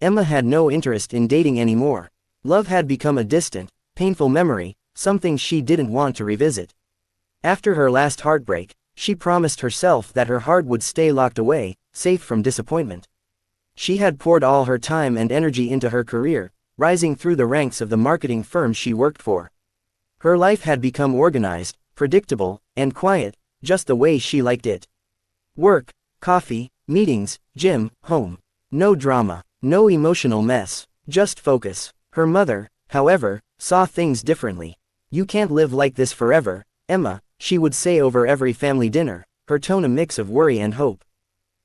Emma had no interest in dating anymore. Love had become a distant, painful memory, something she didn't want to revisit. After her last heartbreak, she promised herself that her heart would stay locked away, safe from disappointment. She had poured all her time and energy into her career, rising through the ranks of the marketing firm she worked for. Her life had become organized, predictable, and quiet, just the way she liked it. Work, coffee, meetings, gym, home. No drama, no emotional mess, just focus. Her mother, however, saw things differently. "You can't live like this forever, Emma," she would say over every family dinner, her tone a mix of worry and hope.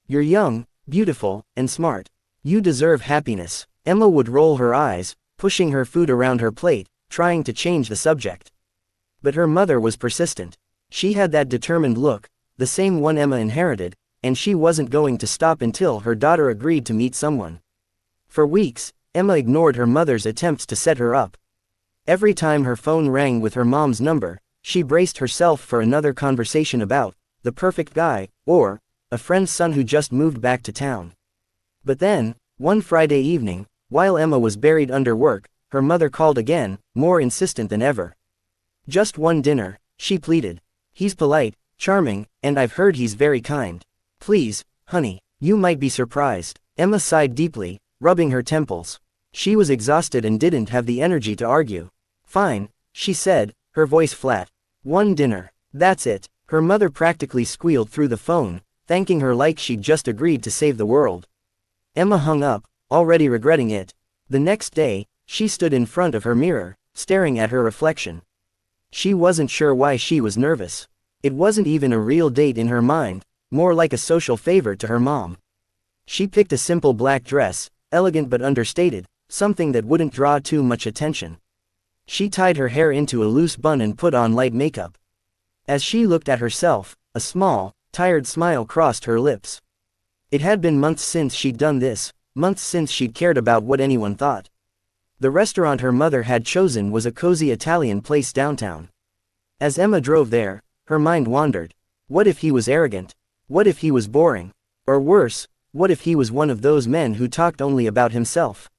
"You're young, beautiful, and smart. You deserve happiness." Emma would roll her eyes, pushing her food around her plate, trying to change the subject. But her mother was persistent. She had that determined look, the same one Emma inherited, and she wasn't going to stop until her daughter agreed to meet someone. For weeks, Emma ignored her mother's attempts to set her up. Every time her phone rang with her mom's number, she braced herself for another conversation about the perfect guy, or a friend's son who just moved back to town. But then, one Friday evening, while Emma was buried under work, her mother called again, more insistent than ever. "Just one dinner," she pleaded. "He's polite, charming, and I've heard he's very kind. Please, honey, you might be surprised." Emma sighed deeply, rubbing her temples. She was exhausted and didn't have the energy to argue. "Fine," she said, her voice flat. "One dinner. That's it." Her mother practically squealed through the phone, thanking her like she'd just agreed to save the world. Emma hung up, already regretting it. The next day, she stood in front of her mirror, staring at her reflection. She wasn't sure why she was nervous. It wasn't even a real date in her mind, more like a social favor to her mom. She picked a simple black dress, elegant but understated, something that wouldn't draw too much attention. She tied her hair into a loose bun and put on light makeup. As she looked at herself, a small, tired smile crossed her lips. It had been months since she'd done this, months since she'd cared about what anyone thought. The restaurant her mother had chosen was a cozy Italian place downtown. As Emma drove there, her mind wandered. What if he was arrogant? What if he was boring? Or worse, what if he was one of those men who talked only about himself?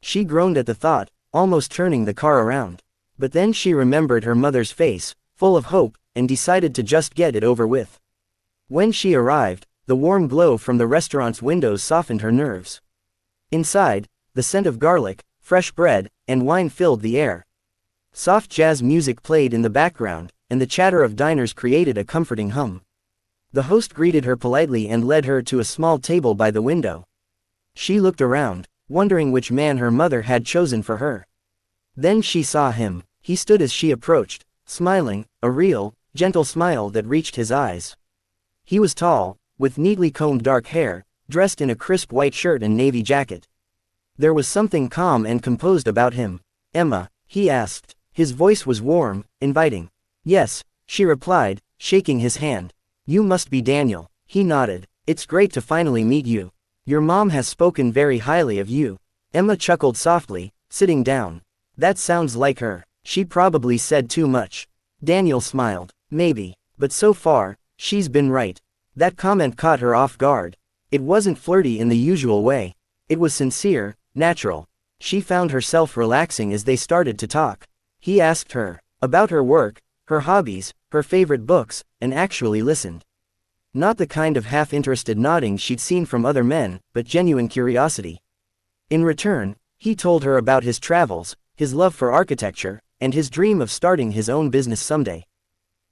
She groaned at the thought, almost turning the car around. But then she remembered her mother's face, full of hope, and decided to just get it over with. When she arrived, the warm glow from the restaurant's windows softened her nerves. Inside, the scent of garlic, fresh bread, and wine filled the air. Soft jazz music played in the background, and the chatter of diners created a comforting hum. The host greeted her politely and led her to a small table by the window. She looked around, wondering which man her mother had chosen for her. Then she saw him. He stood as she approached, smiling, a real, gentle smile that reached his eyes. He was tall, with neatly combed dark hair, dressed in a crisp white shirt and navy jacket. There was something calm and composed about him. "Emma?" he asked. His voice was warm, inviting. "Yes," she replied, shaking his hand. "You must be Daniel." He nodded. "It's great to finally meet you. Your mom has spoken very highly of you." Emma chuckled softly, sitting down. "That sounds like her. She probably said too much." Daniel smiled. "Maybe. But so far, she's been right." That comment caught her off guard. It wasn't flirty in the usual way. It was sincere, natural. She found herself relaxing as they started to talk. He asked her about her work, her hobbies, her favorite books, and actually listened. Not the kind of half-interested nodding she'd seen from other men, but genuine curiosity. In return, he told her about his travels, his love for architecture, and his dream of starting his own business someday.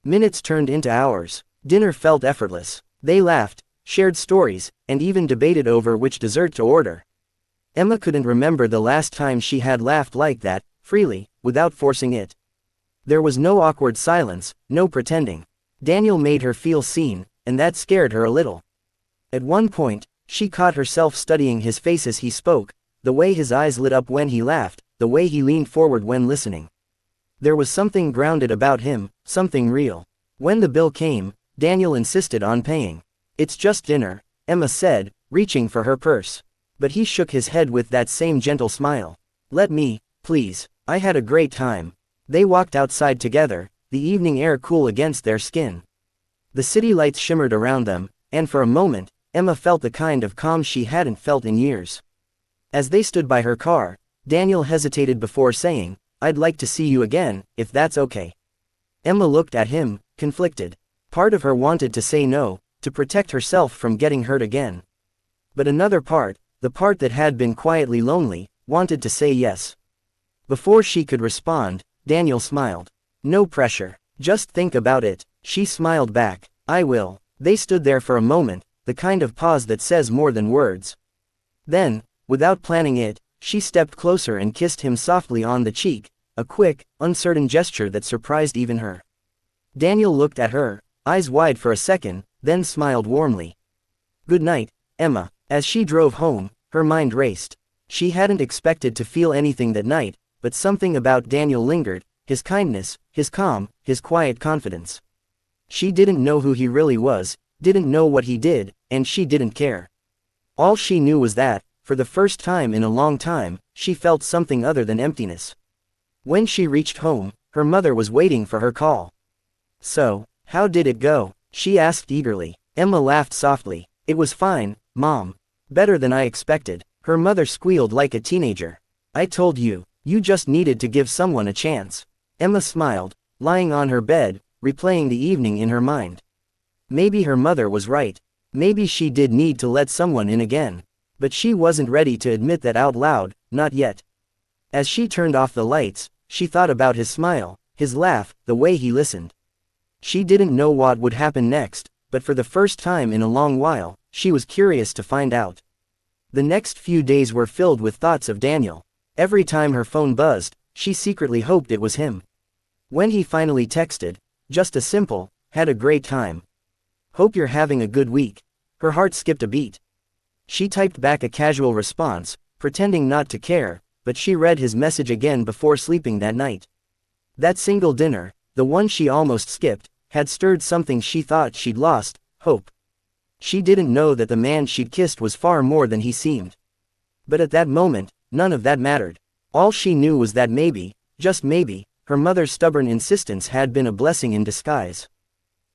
Minutes turned into hours. Dinner felt effortless. They laughed, shared stories, and even debated over which dessert to order. Emma couldn't remember the last time she had laughed like that, freely, without forcing it. There was no awkward silence, no pretending. Daniel made her feel seen, and that scared her a little. At one point, she caught herself studying his face as he spoke, the way his eyes lit up when he laughed, the way he leaned forward when listening. There was something grounded about him, something real. When the bill came, Daniel insisted on paying. "It's just dinner," Emma said, reaching for her purse. But he shook his head with that same gentle smile. "Let me, please. I had a great time." They walked outside together, the evening air cool against their skin. The city lights shimmered around them, and for a moment, Emma felt the kind of calm she hadn't felt in years. As they stood by her car, Daniel hesitated before saying, "I'd like to see you again, if that's okay." Emma looked at him, conflicted. Part of her wanted to say no, to protect herself from getting hurt again. But another part, the part that had been quietly lonely, wanted to say yes. Before she could respond, Daniel smiled. "No pressure. Just think about it." She smiled back. "I will." They stood there for a moment, the kind of pause that says more than words. Then, without planning it, she stepped closer and kissed him softly on the cheek, a quick, uncertain gesture that surprised even her. Daniel looked at her, eyes wide for a second, then smiled warmly. "Good night, Emma." As she drove home, her mind raced. She hadn't expected to feel anything that night, but something about Daniel lingered, his kindness, his calm, his quiet confidence. She didn't know who he really was, didn't know what he did, and she didn't care. All she knew was that, for the first time in a long time, she felt something other than emptiness. When she reached home, her mother was waiting for her call. "So, how did it go?" she asked eagerly. Emma laughed softly. "It was fine, Mom. Better than I expected." Her mother squealed like a teenager. "I told you, you just needed to give someone a chance." Emma smiled, lying on her bed, replaying the evening in her mind. Maybe her mother was right. Maybe she did need to let someone in again. But she wasn't ready to admit that out loud, not yet. As she turned off the lights, she thought about his smile, his laugh, the way he listened. She didn't know what would happen next, but for the first time in a long while, she was curious to find out. The next few days were filled with thoughts of Daniel. Every time her phone buzzed, she secretly hoped it was him. When he finally texted, just a simple, "Had a great time. Hope you're having a good week," her heart skipped a beat. She typed back a casual response, pretending not to care, but she read his message again before sleeping that night. That single dinner, the one she almost skipped, had stirred something she thought she'd lost, hope. She didn't know that the man she'd kissed was far more than he seemed. But at that moment, none of that mattered. All she knew was that maybe, just maybe, her mother's stubborn insistence had been a blessing in disguise.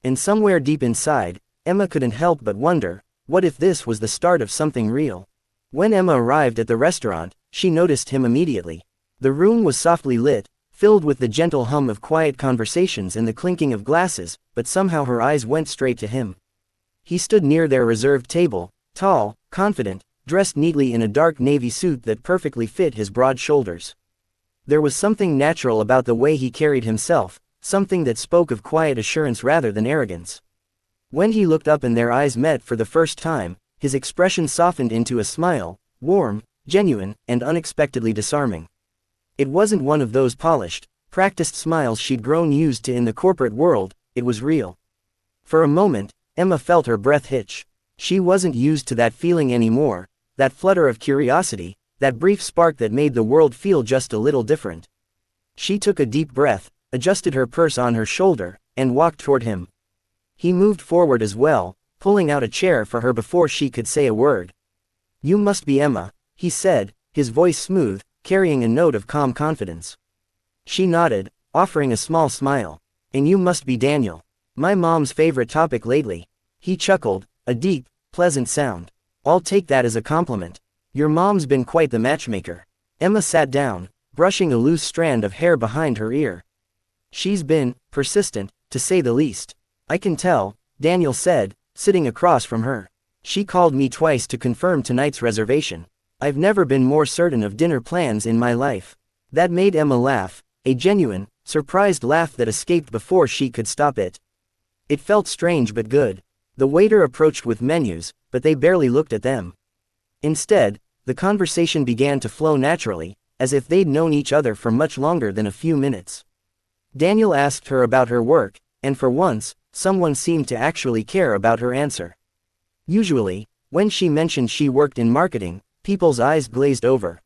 And somewhere deep inside, Emma couldn't help but wonder, what if this was the start of something real? When Emma arrived at the restaurant, she noticed him immediately. The room was softly lit, filled with the gentle hum of quiet conversations and the clinking of glasses, but somehow her eyes went straight to him. He stood near their reserved table, tall, confident, dressed neatly in a dark navy suit that perfectly fit his broad shoulders. There was something natural about the way he carried himself, something that spoke of quiet assurance rather than arrogance. When he looked up and their eyes met for the first time, his expression softened into a smile, warm, genuine, and unexpectedly disarming. It wasn't one of those polished, practiced smiles she'd grown used to in the corporate world, it was real. For a moment, Emma felt her breath hitch. She wasn't used to that feeling anymore, that flutter of curiosity, that brief spark that made the world feel just a little different. She took a deep breath, adjusted her purse on her shoulder, and walked toward him. He moved forward as well, pulling out a chair for her before she could say a word. "You must be Emma," he said, his voice smooth, carrying a note of calm confidence. She nodded, offering a small smile. "And you must be Daniel. My mom's favorite topic lately." He chuckled, a deep, pleasant sound. "I'll take that as a compliment. Your mom's been quite the matchmaker." Emma sat down, brushing a loose strand of hair behind her ear. "She's been persistent, to say the least." "I can tell," Daniel said, sitting across from her. "She called me twice to confirm tonight's reservation. I've never been more certain of dinner plans in my life." That made Emma laugh, a genuine, surprised laugh that escaped before she could stop it. It felt strange but good. The waiter approached with menus, but they barely looked at them. Instead, the conversation began to flow naturally, as if they'd known each other for much longer than a few minutes. Daniel asked her about her work, and for once, someone seemed to actually care about her answer. Usually, when she mentioned she worked in marketing, people's eyes glazed over.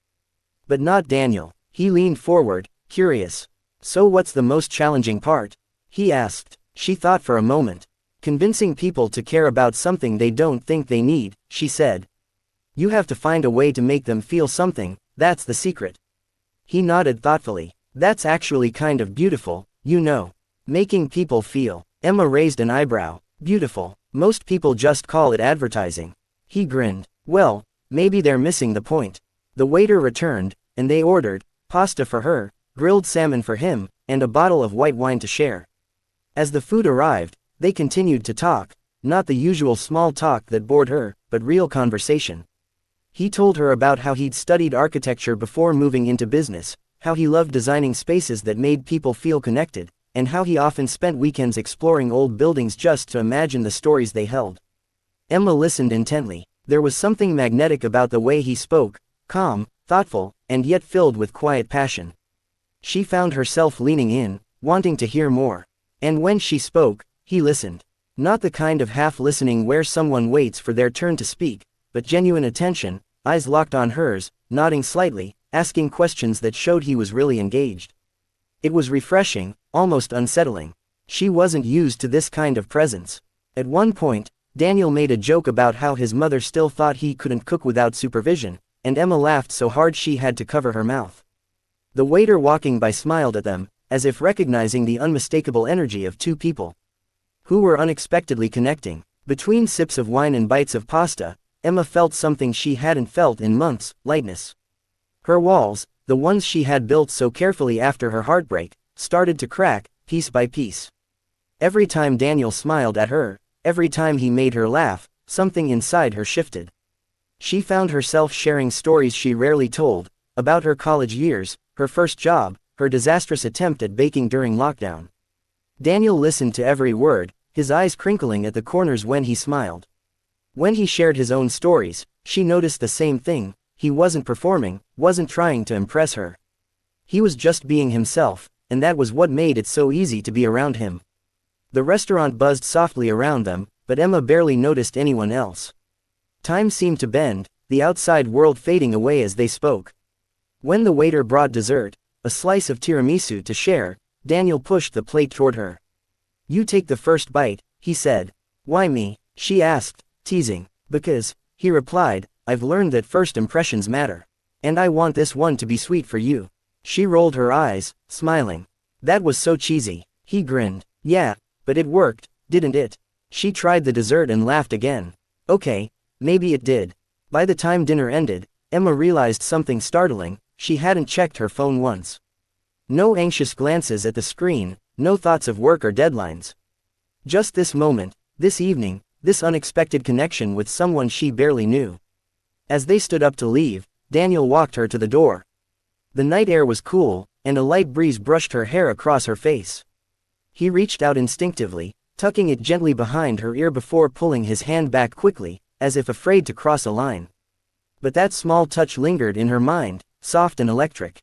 But not Daniel. He leaned forward, curious. "So what's the most challenging part?" he asked. She thought for a moment. "Convincing people to care about something they don't think they need," she said. "You have to find a way to make them feel something, that's the secret." He nodded thoughtfully. "That's actually kind of beautiful, you know. Making people feel." Emma raised an eyebrow. "Beautiful. Most people just call it advertising." He grinned. "Well, maybe they're missing the point. The waiter returned, and they ordered pasta for her, grilled salmon for him, and a bottle of white wine to share. As the food arrived, they continued to talk, not the usual small talk that bored her, but real conversation. He told her about how he'd studied architecture before moving into business, how he loved designing spaces that made people feel connected, and how he often spent weekends exploring old buildings just to imagine the stories they held. Emma listened intently. There was something magnetic about the way he spoke, calm, thoughtful, and yet filled with quiet passion. She found herself leaning in, wanting to hear more. And when she spoke, he listened. Not the kind of half-listening where someone waits for their turn to speak, but genuine attention, eyes locked on hers, nodding slightly, asking questions that showed he was really engaged. It was refreshing, almost unsettling. She wasn't used to this kind of presence. At one point, Daniel made a joke about how his mother still thought he couldn't cook without supervision, and Emma laughed so hard she had to cover her mouth. The waiter walking by smiled at them, as if recognizing the unmistakable energy of two people who were unexpectedly connecting. Between sips of wine and bites of pasta, Emma felt something she hadn't felt in months: lightness. Her walls, the ones she had built so carefully after her heartbreak, started to crack, piece by piece. Every time Daniel smiled at her, every time he made her laugh, something inside her shifted. She found herself sharing stories she rarely told, about her college years, her first job, her disastrous attempt at baking during lockdown. Daniel listened to every word, his eyes crinkling at the corners when he smiled. When he shared his own stories, she noticed the same thing: he wasn't performing, wasn't trying to impress her. He was just being himself, and that was what made it so easy to be around him. The restaurant buzzed softly around them, but Emma barely noticed anyone else. Time seemed to bend, the outside world fading away as they spoke. When the waiter brought dessert, a slice of tiramisu to share, Daniel pushed the plate toward her. "You take the first bite," he said. "Why me?" she asked, teasing. "Because," he replied, "I've learned that first impressions matter. And I want this one to be sweet for you." She rolled her eyes, smiling. "That was so cheesy." He grinned. "Yeah, but it worked, didn't it?" She tried the dessert and laughed again. "Okay, maybe it did." By the time dinner ended, Emma realized something startling: she hadn't checked her phone once. No anxious glances at the screen, no thoughts of work or deadlines. Just this moment, this evening, this unexpected connection with someone she barely knew. As they stood up to leave, Daniel walked her to the door. The night air was cool, and a light breeze brushed her hair across her face. He reached out instinctively, tucking it gently behind her ear before pulling his hand back quickly, as if afraid to cross a line. But that small touch lingered in her mind, soft and electric.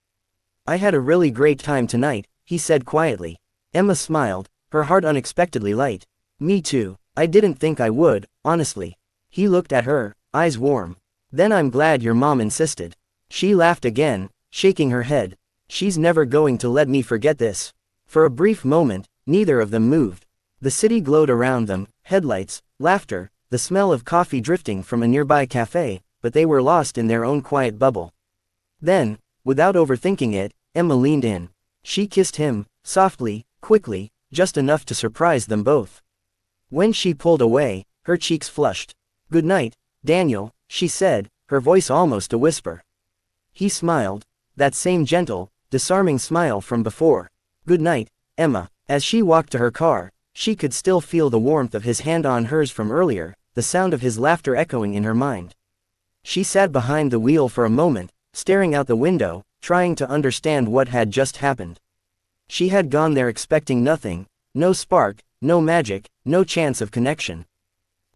"I had a really great time tonight," he said quietly. Emma smiled, her heart unexpectedly light. "Me too. I didn't think I would, honestly." He looked at her, eyes warm. "Then I'm glad your mom insisted." She laughed again, shaking her head. "She's never going to let me forget this." For a brief moment, neither of them moved. The city glowed around them, headlights, laughter, the smell of coffee drifting from a nearby cafe, but they were lost in their own quiet bubble. Then, without overthinking it, Emma leaned in. She kissed him, softly, quickly, just enough to surprise them both. When she pulled away, her cheeks flushed. "Good night, Daniel," she said, her voice almost a whisper. He smiled, that same gentle, disarming smile from before. "Good night, Emma." As she walked to her car, she could still feel the warmth of his hand on hers from earlier, the sound of his laughter echoing in her mind. She sat behind the wheel for a moment, staring out the window, trying to understand what had just happened. She had gone there expecting nothing, no spark, no magic, no chance of connection.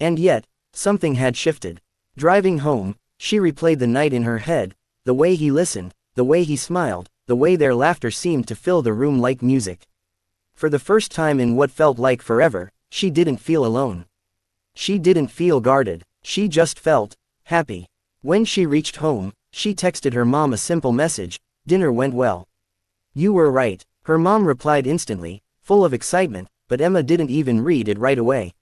And yet, something had shifted. Driving home, she replayed the night in her head, the way he listened, the way he smiled, the way their laughter seemed to fill the room like music. For the first time in what felt like forever, she didn't feel alone. She didn't feel guarded, she just felt happy. When she reached home, she texted her mom a simple message: "Dinner went well." "You were right," her mom replied instantly, full of excitement, but Emma didn't even read it right away.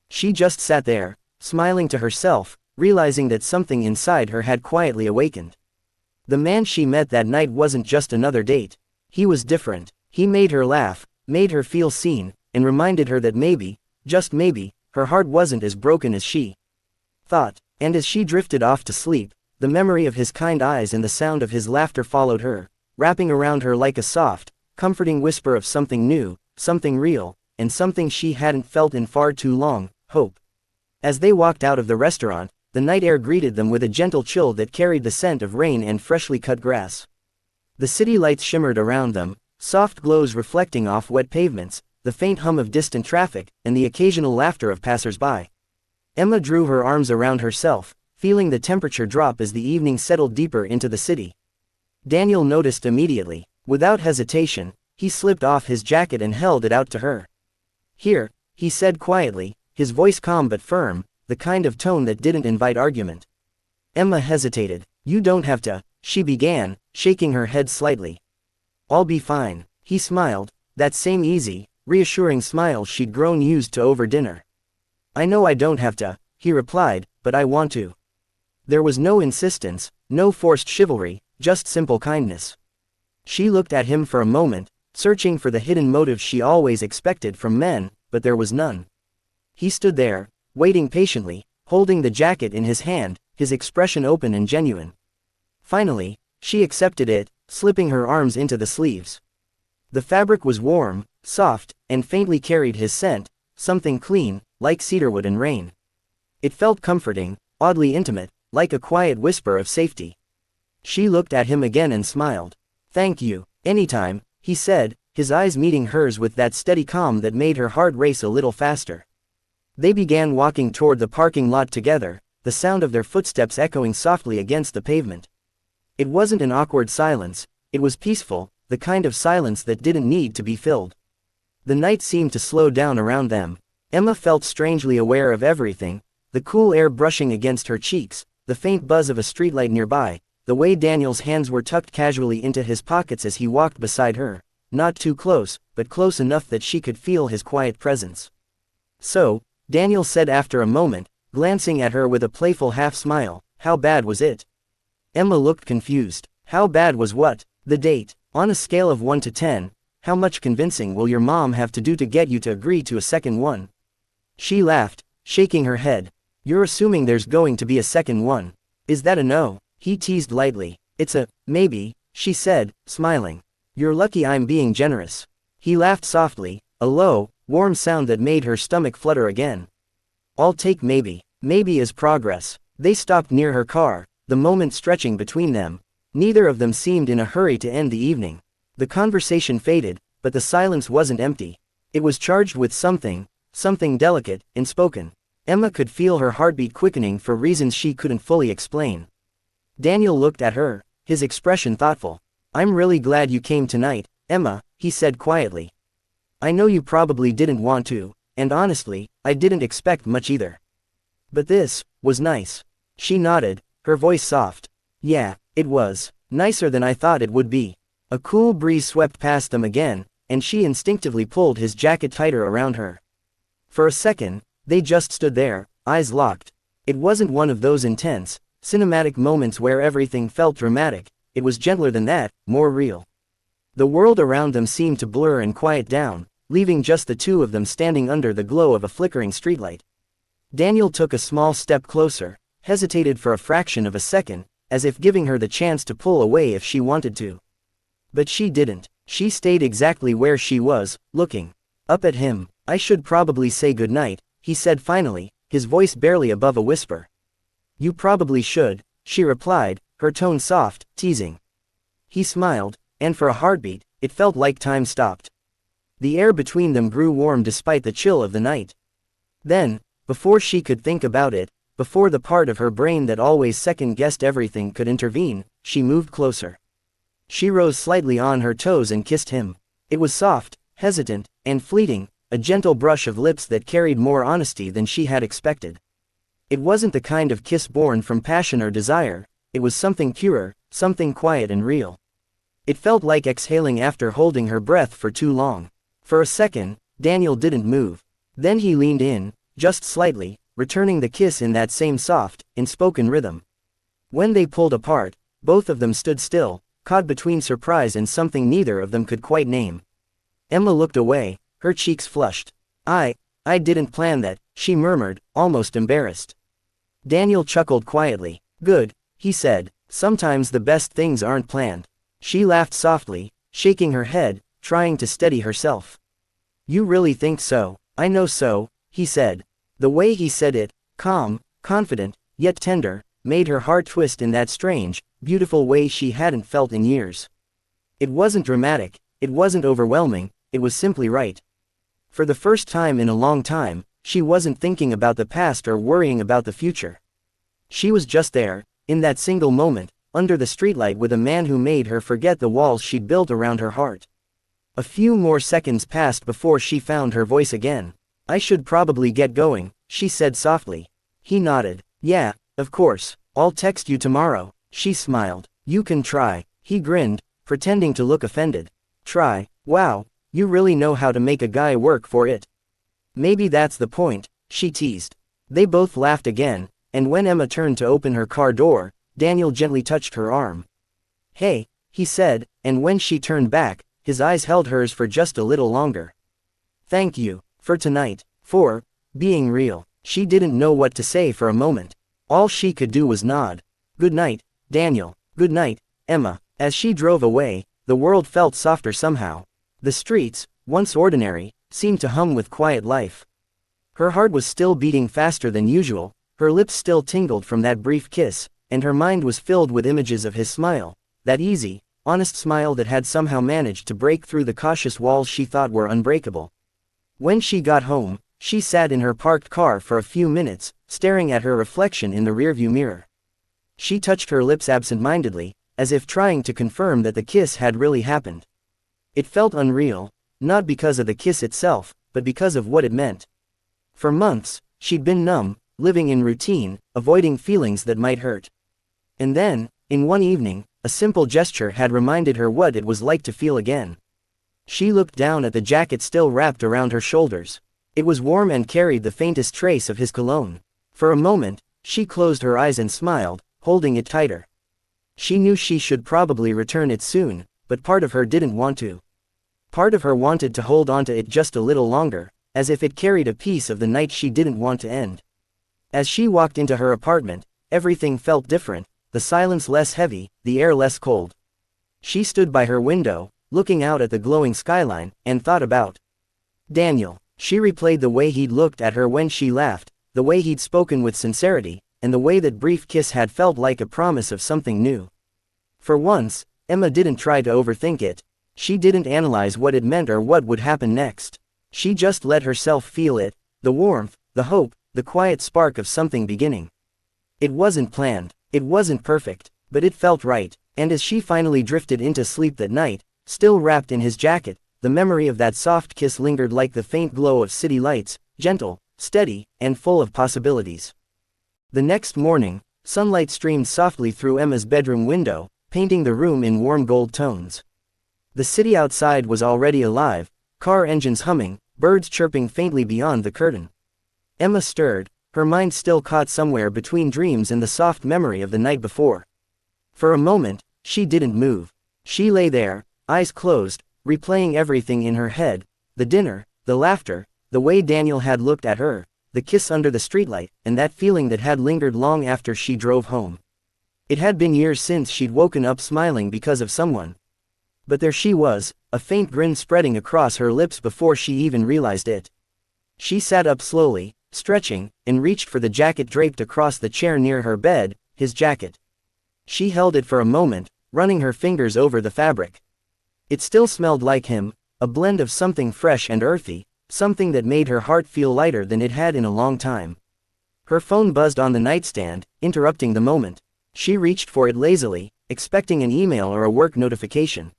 She just sat there, smiling to herself, realizing that something inside her had quietly awakened. The man she met that night wasn't just another date. He was different. He made her laugh, made her feel seen, and reminded her that maybe, just maybe, her heart wasn't as broken as she thought. And as she drifted off to sleep, the memory of his kind eyes and the sound of his laughter followed her, wrapping around her like a soft, comforting whisper of something new, something real, and something she hadn't felt in far too long, hope. As they walked out of the restaurant, the night air greeted them with a gentle chill that carried the scent of rain and freshly cut grass. The city lights shimmered around them, soft glows reflecting off wet pavements, the faint hum of distant traffic, and the occasional laughter of passers-by. Emma drew her arms around herself, feeling the temperature drop as the evening settled deeper into the city. Daniel noticed immediately. Without hesitation, he slipped off his jacket and held it out to her. "Here," he said quietly, his voice calm but firm, the kind of tone that didn't invite argument. Emma hesitated. "You don't have to," she began, shaking her head slightly. "I'll be fine," he smiled, that same easy, reassuring smile she'd grown used to over dinner. "I know I don't have to," he replied, "but I want to." There was no insistence, no forced chivalry, just simple kindness. She looked at him for a moment, searching for the hidden motive she always expected from men, but there was none. He stood there, waiting patiently, holding the jacket in his hand, his expression open and genuine. Finally, she accepted it, slipping her arms into the sleeves. The fabric was warm, soft, and faintly carried his scent, something clean, like cedarwood and rain. It felt comforting, oddly intimate, like a quiet whisper of safety. She looked at him again and smiled. "Thank you. Anytime," he said, his eyes meeting hers with that steady calm that made her heart race a little faster. They began walking toward the parking lot together, the sound of their footsteps echoing softly against the pavement. It wasn't an awkward silence, it was peaceful, the kind of silence that didn't need to be filled. The night seemed to slow down around them. Emma felt strangely aware of everything, the cool air brushing against her cheeks, the faint buzz of a streetlight nearby, the way Daniel's hands were tucked casually into his pockets as he walked beside her, not too close, but close enough that she could feel his quiet presence. "So," Daniel said after a moment, glancing at her with a playful half-smile, "how bad was it?" Emma looked confused. How bad was what? The date. On a scale of 1 to 10, how much convincing will your mom have to do to get you to agree to a second one? She laughed, shaking her head. "You're assuming there's going to be a second one. Is that a no?" He teased lightly. "It's a maybe," she said, smiling. "You're lucky I'm being generous." He laughed softly, a low, warm sound that made her stomach flutter again. "I'll take maybe. Maybe is progress." They stopped near her car, the moment stretching between them. Neither of them seemed in a hurry to end the evening. The conversation faded, but the silence wasn't empty. It was charged with something delicate, unspoken. Emma could feel her heartbeat quickening for reasons she couldn't fully explain. Daniel looked at her, his expression thoughtful. "I'm really glad you came tonight, Emma," he said quietly. "I know you probably didn't want to, and honestly, I didn't expect much either. But this was nice." She nodded, her voice soft. "Yeah, it was. Nicer than I thought it would be." A cool breeze swept past them again, and she instinctively pulled his jacket tighter around her. For a second, they just stood there, eyes locked. It wasn't one of those intense, cinematic moments where everything felt dramatic, it was gentler than that, more real. The world around them seemed to blur and quiet down, leaving just the two of them standing under the glow of a flickering streetlight. Daniel took a small step closer, hesitated for a fraction of a second, as if giving her the chance to pull away if she wanted to. But she didn't. She stayed exactly where she was, looking up at him. "I should probably say goodnight," he said finally, his voice barely above a whisper. "You probably should," she replied, her tone soft, teasing. He smiled, and for a heartbeat, it felt like time stopped. The air between them grew warm despite the chill of the night. Then, before she could think about it, before the part of her brain that always second-guessed everything could intervene, she moved closer. She rose slightly on her toes and kissed him. It was soft, hesitant, and fleeting, a gentle brush of lips that carried more honesty than she had expected. It wasn't the kind of kiss born from passion or desire, it was something purer, something quiet and real. It felt like exhaling after holding her breath for too long. For a second, Daniel didn't move. Then he leaned in, just slightly, returning the kiss in that same soft, unspoken rhythm. When they pulled apart, both of them stood still, caught between surprise and something neither of them could quite name. Emma looked away, her cheeks flushed. I didn't plan that," she murmured, almost embarrassed. Daniel chuckled quietly. "Good, he said, sometimes the best things aren't planned. She laughed softly, shaking her head, trying to steady herself. You really think so? I know so, he said. The way he said it, calm, confident, yet tender, made her heart twist in that strange, beautiful way she hadn't felt in years. It wasn't dramatic, it wasn't overwhelming, it was simply right. For the first time in a long time, she wasn't thinking about the past or worrying about the future. She was just there, in that single moment, under the streetlight with a man who made her forget the walls she'd built around her heart. A few more seconds passed before she found her voice again. I should probably get going, she said softly. He nodded. Yeah, of course, I'll text you tomorrow, she smiled. You can try, he grinned, pretending to look offended. Try, wow, you really know how to make a guy work for it. Maybe that's the point, she teased. They both laughed again, and when Emma turned to open her car door, Daniel gently touched her arm. Hey, he said, and when she turned back, his eyes held hers for just a little longer. Thank you, for tonight, for being real. She didn't know what to say for a moment. All she could do was nod. Good night, Daniel. Good night, Emma. As she drove away, the world felt softer somehow. The streets, once ordinary, seemed to hum with quiet life. Her heart was still beating faster than usual, her lips still tingled from that brief kiss, and her mind was filled with images of his smile, that easy, honest smile that had somehow managed to break through the cautious walls she thought were unbreakable. When she got home, she sat in her parked car for a few minutes, staring at her reflection in the rearview mirror. She touched her lips absent-mindedly, as if trying to confirm that the kiss had really happened. It felt unreal, not because of the kiss itself, but because of what it meant. For months, she'd been numb, living in routine, avoiding feelings that might hurt. And then, in one evening, a simple gesture had reminded her what it was like to feel again. She looked down at the jacket still wrapped around her shoulders. It was warm and carried the faintest trace of his cologne. For a moment, she closed her eyes and smiled, holding it tighter. She knew she should probably return it soon, but part of her didn't want to. Part of her wanted to hold onto it just a little longer, as if it carried a piece of the night she didn't want to end. As she walked into her apartment, everything felt different, the silence less heavy, the air less cold. She stood by her window, looking out at the glowing skyline, and thought about Daniel. She replayed the way he'd looked at her when she laughed, the way he'd spoken with sincerity, and the way that brief kiss had felt like a promise of something new. For once, Emma didn't try to overthink it. She didn't analyze what it meant or what would happen next. She just let herself feel it, the warmth, the hope, the quiet spark of something beginning. It wasn't planned, it wasn't perfect, but it felt right, and as she finally drifted into sleep that night, still wrapped in his jacket, the memory of that soft kiss lingered like the faint glow of city lights, gentle, steady, and full of possibilities. The next morning, sunlight streamed softly through Emma's bedroom window, painting the room in warm gold tones. The city outside was already alive, car engines humming, birds chirping faintly beyond the curtain. Emma stirred, her mind still caught somewhere between dreams and the soft memory of the night before. For a moment, she didn't move. She lay there, eyes closed, replaying everything in her head, the dinner, the laughter, the way Daniel had looked at her, the kiss under the streetlight, and that feeling that had lingered long after she drove home. It had been years since she'd woken up smiling because of someone. But there she was, a faint grin spreading across her lips before she even realized it. She sat up slowly, stretching, and reached for the jacket draped across the chair near her bed, his jacket. She held it for a moment, running her fingers over the fabric. It still smelled like him, a blend of something fresh and earthy, something that made her heart feel lighter than it had in a long time. Her phone buzzed on the nightstand, interrupting the moment. She reached for it lazily, expecting an email or a work notification.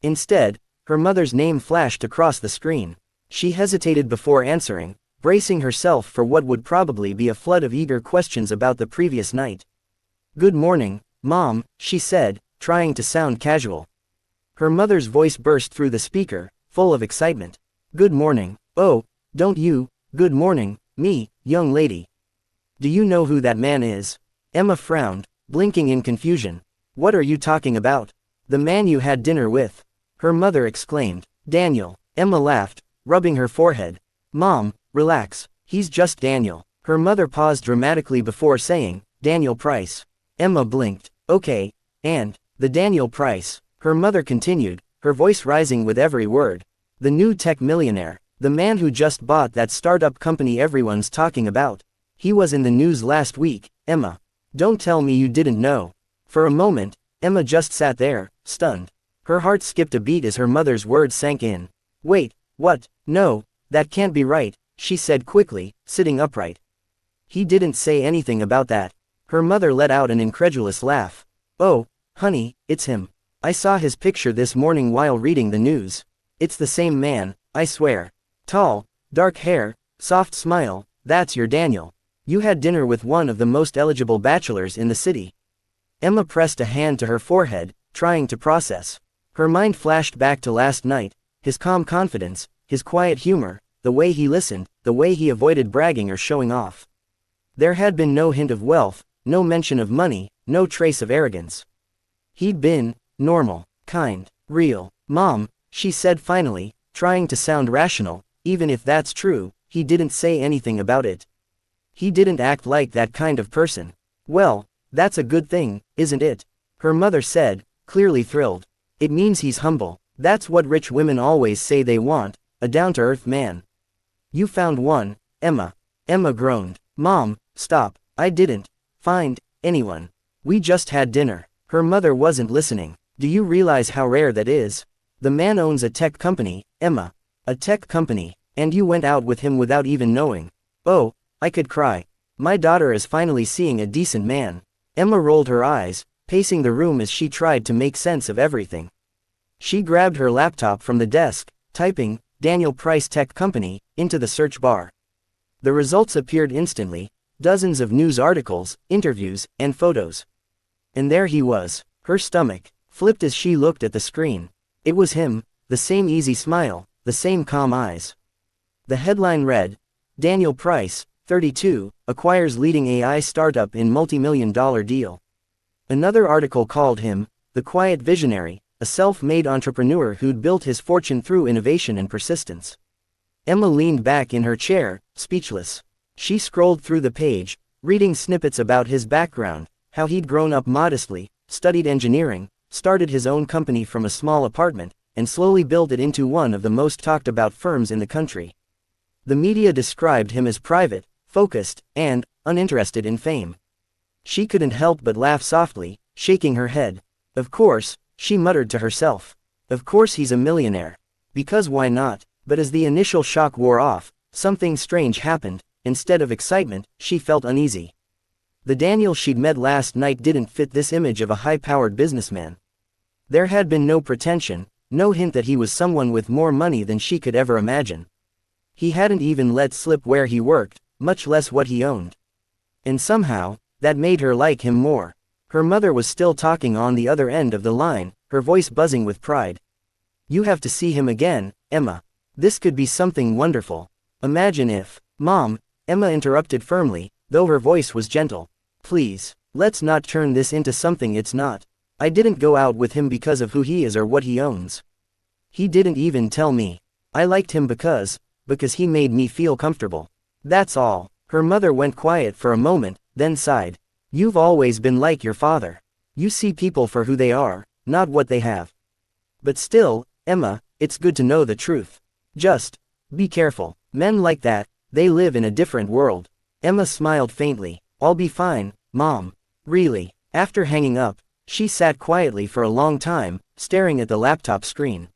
Instead, her mother's name flashed across the screen. She hesitated before answering, bracing herself for what would probably be a flood of eager questions about the previous night. "Good morning, Mom," she said, trying to sound casual. Her mother's voice burst through the speaker, full of excitement. "Good morning. Oh, don't you? Good morning, me, young lady. Do you know who that man is?" Emma frowned, blinking in confusion. "What are you talking about?" "The man you had dinner with," her mother exclaimed. "Daniel." Emma laughed, rubbing her forehead. "Mom, relax, he's just Daniel." Her mother paused dramatically before saying, "Daniel Price. Emma blinked. Okay, and, the Daniel Price, her mother continued, her voice rising with every word. The new tech millionaire, the man who just bought that startup company everyone's talking about. He was in the news last week, Emma. Don't tell me you didn't know. For a moment, Emma just sat there, stunned. Her heart skipped a beat as her mother's words sank in. Wait, what? No, that can't be right, she said quickly, sitting upright. He didn't say anything about that. Her mother let out an incredulous laugh. Oh, honey, it's him. I saw his picture this morning while reading the news. It's the same man, I swear. Tall, dark hair, soft smile, that's your Daniel. You had dinner with one of the most eligible bachelors in the city. Emma pressed a hand to her forehead, trying to process. Her mind flashed back to last night, his calm confidence, his quiet humor, the way he listened, the way he avoided bragging or showing off. There had been no hint of wealth, no mention of money, no trace of arrogance. He'd been normal, kind, real. Mom, she said finally, trying to sound rational. Even if that's true, he didn't say anything about it. He didn't act like that kind of person. Well, that's a good thing, isn't it? Her mother said, clearly thrilled. It means he's humble. That's what rich women always say they want, a down-to-earth man. You found one, Emma. Emma groaned. Mom, stop. I didn't find anyone. We just had dinner. Her mother wasn't listening. Do you realize how rare that is? The man owns a tech company, Emma. A tech company, and you went out with him without even knowing. Oh, I could cry. My daughter is finally seeing a decent man. Emma rolled her eyes, pacing the room as she tried to make sense of everything. She grabbed her laptop from the desk, typing, Daniel Price Tech Company, into the search bar. The results appeared instantly, dozens of news articles, interviews, and photos. And there he was. Her stomach flipped as she looked at the screen. It was him, the same easy smile, the same calm eyes. The headline read, Daniel Price, 32, acquires leading AI startup in multi-million-dollar deal. Another article called him, the quiet visionary, a self-made entrepreneur who'd built his fortune through innovation and persistence. Emma leaned back in her chair, speechless. She scrolled through the page, reading snippets about his background, how he'd grown up modestly, studied engineering, started his own company from a small apartment, and slowly built it into one of the most talked about firms in the country. The media described him as private, focused, and uninterested in fame. She couldn't help but laugh softly, shaking her head. Of course, she muttered to herself. Of course he's a millionaire. Because why not? But as the initial shock wore off, something strange happened. Instead of excitement, she felt uneasy. The Daniel she'd met last night didn't fit this image of a high-powered businessman. There had been no pretension, no hint that he was someone with more money than she could ever imagine. He hadn't even let slip where he worked, much less what he owned. And somehow, that made her like him more. Her mother was still talking on the other end of the line, her voice buzzing with pride. You have to see him again, Emma. This could be something wonderful. Imagine if, Mom, Emma interrupted firmly, though her voice was gentle. Please, let's not turn this into something it's not. I didn't go out with him because of who he is or what he owns. He didn't even tell me. I liked him because he made me feel comfortable. That's all. Her mother went quiet for a moment, then sighed. You've always been like your father. You see people for who they are, not what they have. But still, Emma, it's good to know the truth. Just be careful. Men like that, they live in a different world. Emma smiled faintly. I'll be fine, Mom. Really. After hanging up, she sat quietly for a long time, staring at the laptop screen.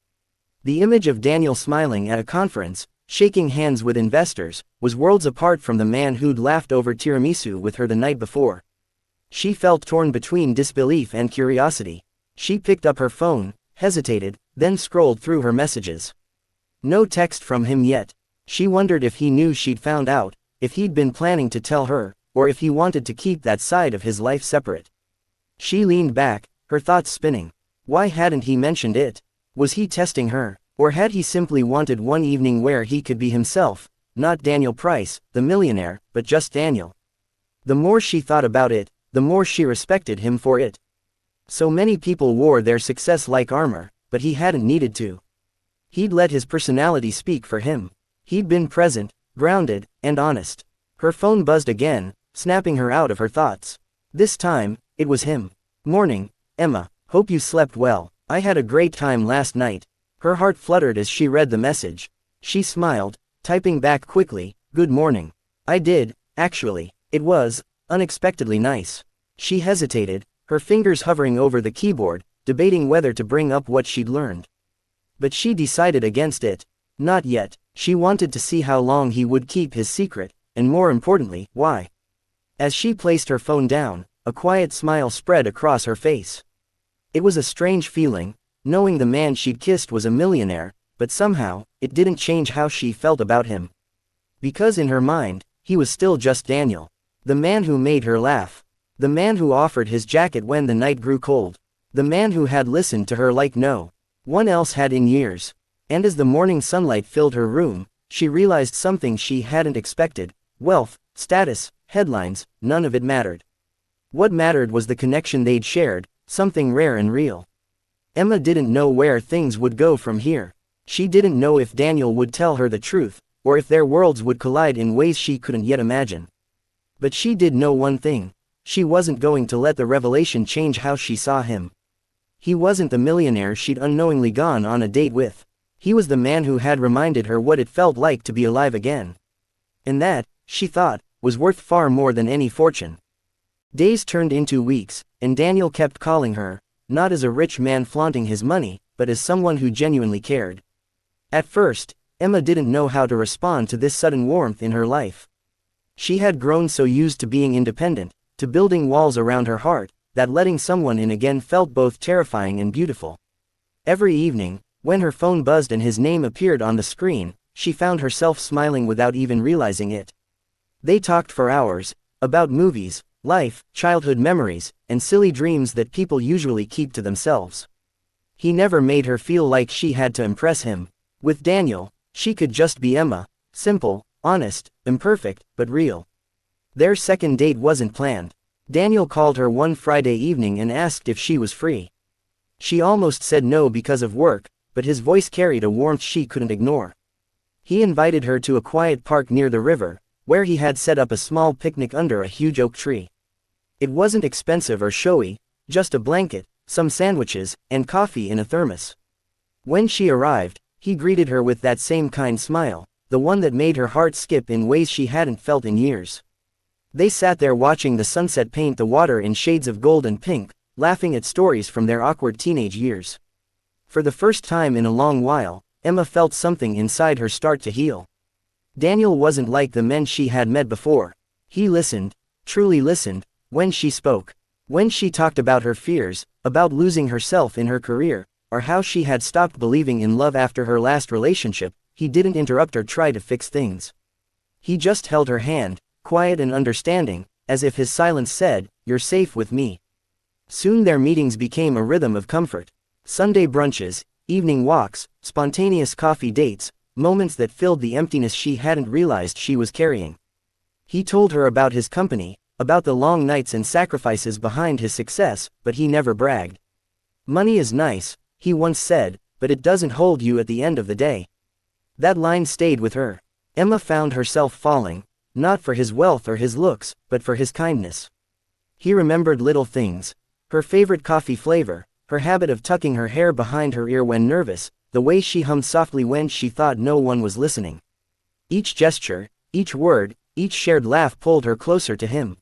The image of Daniel smiling at a conference, shaking hands with investors, was worlds apart from the man who'd laughed over tiramisu with her the night before. She felt torn between disbelief and curiosity. She picked up her phone, hesitated, then scrolled through her messages. No text from him yet. She wondered if he knew she'd found out, if he'd been planning to tell her, or if he wanted to keep that side of his life separate. She leaned back, her thoughts spinning. Why hadn't he mentioned it? Was he testing her? Or had he simply wanted one evening where he could be himself, not Daniel Price, the millionaire, but just Daniel? The more she thought about it, the more she respected him for it. So many people wore their success like armor, but he hadn't needed to. He'd let his personality speak for him. He'd been present, grounded, and honest. Her phone buzzed again, snapping her out of her thoughts. This time, It was him. "Morning, Emma. Hope you slept well. I had a great time last night." Her heart fluttered as she read the message. She smiled, typing back quickly, "Good morning. I did, actually. It was unexpectedly nice." She hesitated, her fingers hovering over the keyboard, debating whether to bring up what she'd learned. But she decided against it. Not yet. She wanted to see how long he would keep his secret, and more importantly, why. As she placed her phone down, a quiet smile spread across her face. It was a strange feeling, knowing the man she'd kissed was a millionaire, but somehow, it didn't change how she felt about him. Because in her mind, he was still just Daniel. The man who made her laugh. The man who offered his jacket when the night grew cold. The man who had listened to her like no one else had in years. And as the morning sunlight filled her room, she realized something she hadn't expected. Wealth, status, headlines, none of it mattered. What mattered was the connection they'd shared, something rare and real. Emma didn't know where things would go from here. She didn't know if Daniel would tell her the truth, or if their worlds would collide in ways she couldn't yet imagine. But she did know one thing. She wasn't going to let the revelation change how she saw him. He wasn't the millionaire she'd unknowingly gone on a date with. He was the man who had reminded her what it felt like to be alive again. And that, she thought, was worth far more than any fortune. Days turned into weeks, and Daniel kept calling her, not as a rich man flaunting his money, but as someone who genuinely cared. At first, Emma didn't know how to respond to this sudden warmth in her life. She had grown so used to being independent, to building walls around her heart, that letting someone in again felt both terrifying and beautiful. Every evening, when her phone buzzed and his name appeared on the screen, she found herself smiling without even realizing it. They talked for hours, about movies, life, childhood memories, and silly dreams that people usually keep to themselves. He never made her feel like she had to impress him. With Daniel, she could just be Emma, simple, honest, imperfect, but real. Their second date wasn't planned. Daniel called her one Friday evening and asked if she was free. She almost said no because of work, but his voice carried a warmth she couldn't ignore. He invited her to a quiet park near the river, where he had set up a small picnic under a huge oak tree. It wasn't expensive or showy, just a blanket, some sandwiches, and coffee in a thermos. When she arrived, he greeted her with that same kind smile, the one that made her heart skip in ways she hadn't felt in years. They sat there watching the sunset paint the water in shades of gold and pink, laughing at stories from their awkward teenage years. For the first time in a long while, Emma felt something inside her start to heal. Daniel wasn't like the men she had met before. He listened, truly listened, when she spoke. When she talked about her fears, about losing herself in her career, or how she had stopped believing in love after her last relationship, he didn't interrupt or try to fix things. He just held her hand, quiet and understanding, as if his silence said, "You're safe with me." Soon their meetings became a rhythm of comfort. Sunday brunches, evening walks, spontaneous coffee dates, moments that filled the emptiness she hadn't realized she was carrying. He told her about his company, about the long nights and sacrifices behind his success, but he never bragged. "Money is nice," he once said, "but it doesn't hold you at the end of the day." That line stayed with her. Emma found herself falling, not for his wealth or his looks, but for his kindness. He remembered little things. Her favorite coffee flavor, her habit of tucking her hair behind her ear when nervous, the way she hummed softly when she thought no one was listening. Each gesture, each word, each shared laugh pulled her closer to him.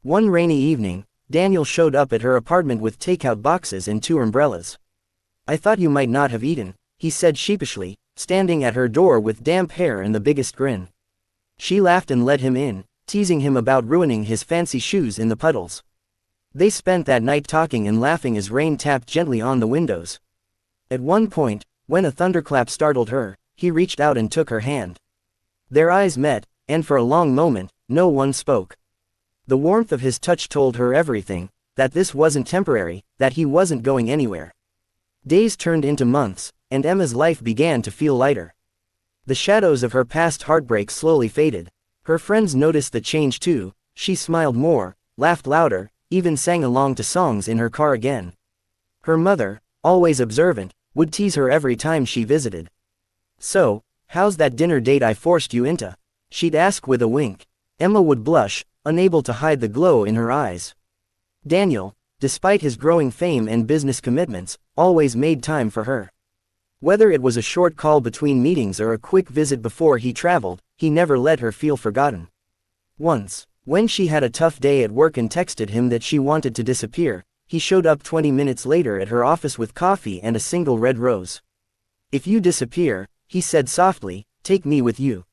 One rainy evening, Daniel showed up at her apartment with takeout boxes and 2 umbrellas. "I thought you might not have eaten," he said sheepishly, standing at her door with damp hair and the biggest grin. She laughed and let him in, teasing him about ruining his fancy shoes in the puddles. They spent that night talking and laughing as rain tapped gently on the windows. At one point, when a thunderclap startled her, he reached out and took her hand. Their eyes met, and for a long moment, no one spoke. The warmth of his touch told her everything, that this wasn't temporary, that he wasn't going anywhere. Days turned into months, and Emma's life began to feel lighter. The shadows of her past heartbreak slowly faded. Her friends noticed the change too. She smiled more, laughed louder, even sang along to songs in her car again. Her mother, always observant, would tease her every time she visited. "So, how's that dinner date I forced you into?" she'd ask with a wink. Emma would blush, unable to hide the glow in her eyes. Daniel, despite his growing fame and business commitments, always made time for her. Whether it was a short call between meetings or a quick visit before he traveled, he never let her feel forgotten. Once, when she had a tough day at work and texted him that she wanted to disappear, he showed up 20 minutes later at her office with coffee and a single red rose. "If you disappear," he said softly, "take me with you."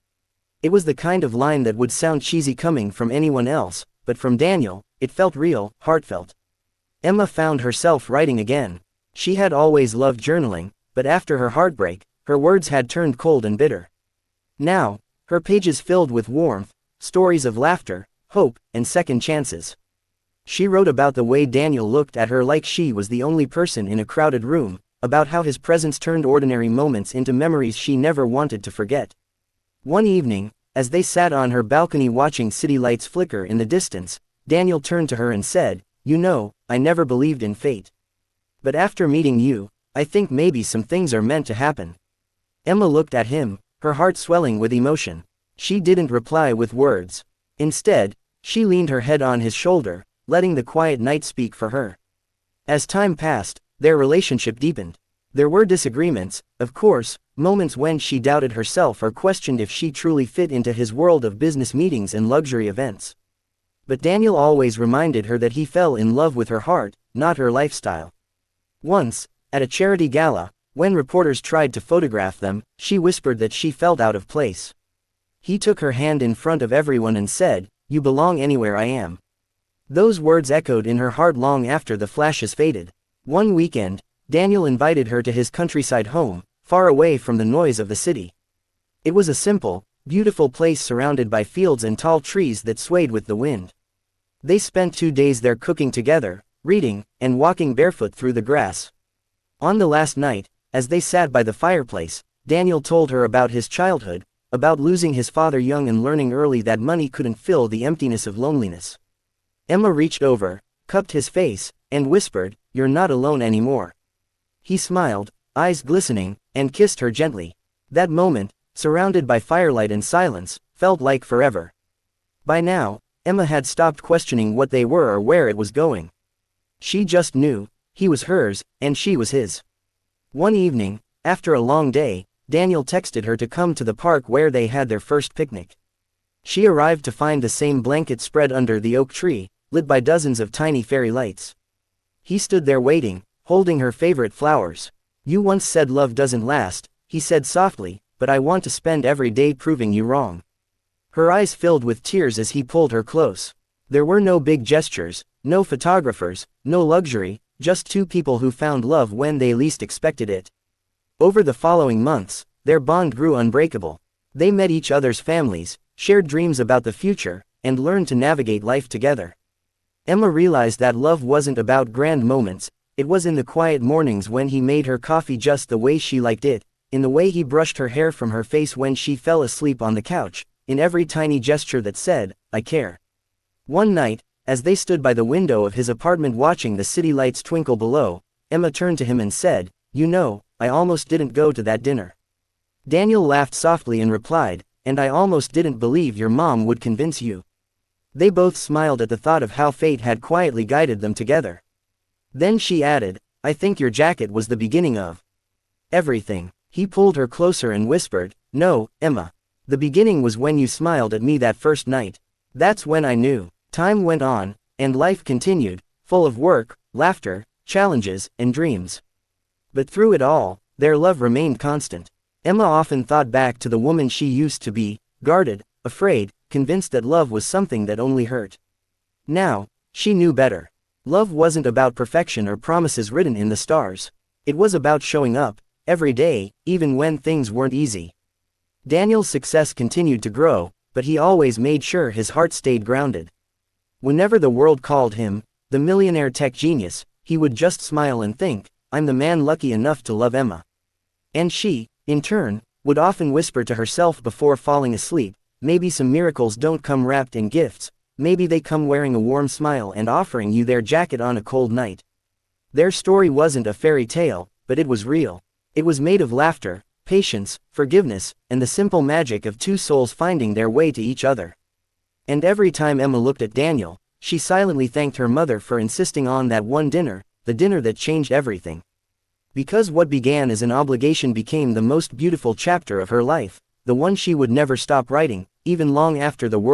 It was the kind of line that would sound cheesy coming from anyone else, but from Daniel, it felt real, heartfelt. Emma found herself writing again. She had always loved journaling, but after her heartbreak, her words had turned cold and bitter. Now, her pages filled with warmth, stories of laughter, hope, and second chances. She wrote about the way Daniel looked at her like she was the only person in a crowded room, about how his presence turned ordinary moments into memories she never wanted to forget. One evening, as they sat on her balcony watching city lights flicker in the distance, Daniel turned to her and said, "You know, I never believed in fate. But after meeting you, I think maybe some things are meant to happen." Emma looked at him, her heart swelling with emotion. She didn't reply with words. Instead, she leaned her head on his shoulder, letting the quiet night speak for her. As time passed, their relationship deepened. There were disagreements, of course, moments when she doubted herself or questioned if she truly fit into his world of business meetings and luxury events. But Daniel always reminded her that he fell in love with her heart, not her lifestyle. Once, at a charity gala, when reporters tried to photograph them, she whispered that she felt out of place. He took her hand in front of everyone and said, "You belong anywhere I am." Those words echoed in her heart long after the flashes faded. One weekend, Daniel invited her to his countryside home, far away from the noise of the city. It was a simple, beautiful place surrounded by fields and tall trees that swayed with the wind. They spent 2 days there cooking together, reading, and walking barefoot through the grass. On the last night, as they sat by the fireplace, Daniel told her about his childhood, about losing his father young and learning early that money couldn't fill the emptiness of loneliness. Emma reached over, cupped his face, and whispered, "You're not alone anymore." He smiled, eyes glistening, and kissed her gently. That moment, surrounded by firelight and silence, felt like forever. By now, Emma had stopped questioning what they were or where it was going. She just knew, he was hers, and she was his. One evening, after a long day, Daniel texted her to come to the park where they had their first picnic. She arrived to find the same blanket spread under the oak tree, lit by dozens of tiny fairy lights. He stood there waiting, holding her favorite flowers. "You once said love doesn't last," he said softly, "but I want to spend every day proving you wrong." Her eyes filled with tears as he pulled her close. There were no big gestures, no photographers, no luxury, just two people who found love when they least expected it. Over the following months, their bond grew unbreakable. They met each other's families, shared dreams about the future, and learned to navigate life together. Emma realized that love wasn't about grand moments, it was in the quiet mornings when he made her coffee just the way she liked it, in the way he brushed her hair from her face when she fell asleep on the couch, in every tiny gesture that said, "I care." One night, as they stood by the window of his apartment watching the city lights twinkle below, Emma turned to him and said, "You know, I almost didn't go to that dinner." Daniel laughed softly and replied, "And I almost didn't believe your mom would convince you." They both smiled at the thought of how fate had quietly guided them together. Then she added, "I think your jacket was the beginning of everything." He pulled her closer and whispered, "No, Emma. The beginning was when you smiled at me that first night. That's when I knew." Time went on, and life continued, full of work, laughter, challenges, and dreams. But through it all, their love remained constant. Emma often thought back to the woman she used to be, guarded, afraid, convinced that love was something that only hurt. Now, she knew better. Love wasn't about perfection or promises written in the stars. It was about showing up, every day, even when things weren't easy. Daniel's success continued to grow, but he always made sure his heart stayed grounded. Whenever the world called him, the millionaire tech genius, he would just smile and think, "I'm the man lucky enough to love Emma." And she, in turn, would often whisper to herself before falling asleep, "Maybe some miracles don't come wrapped in gifts, maybe they come wearing a warm smile and offering you their jacket on a cold night." Their story wasn't a fairy tale, but it was real. It was made of laughter, patience, forgiveness, and the simple magic of two souls finding their way to each other. And every time Emma looked at Daniel, she silently thanked her mother for insisting on that one dinner, the dinner that changed everything. Because what began as an obligation became the most beautiful chapter of her life, the one she would never stop writing, even long after the world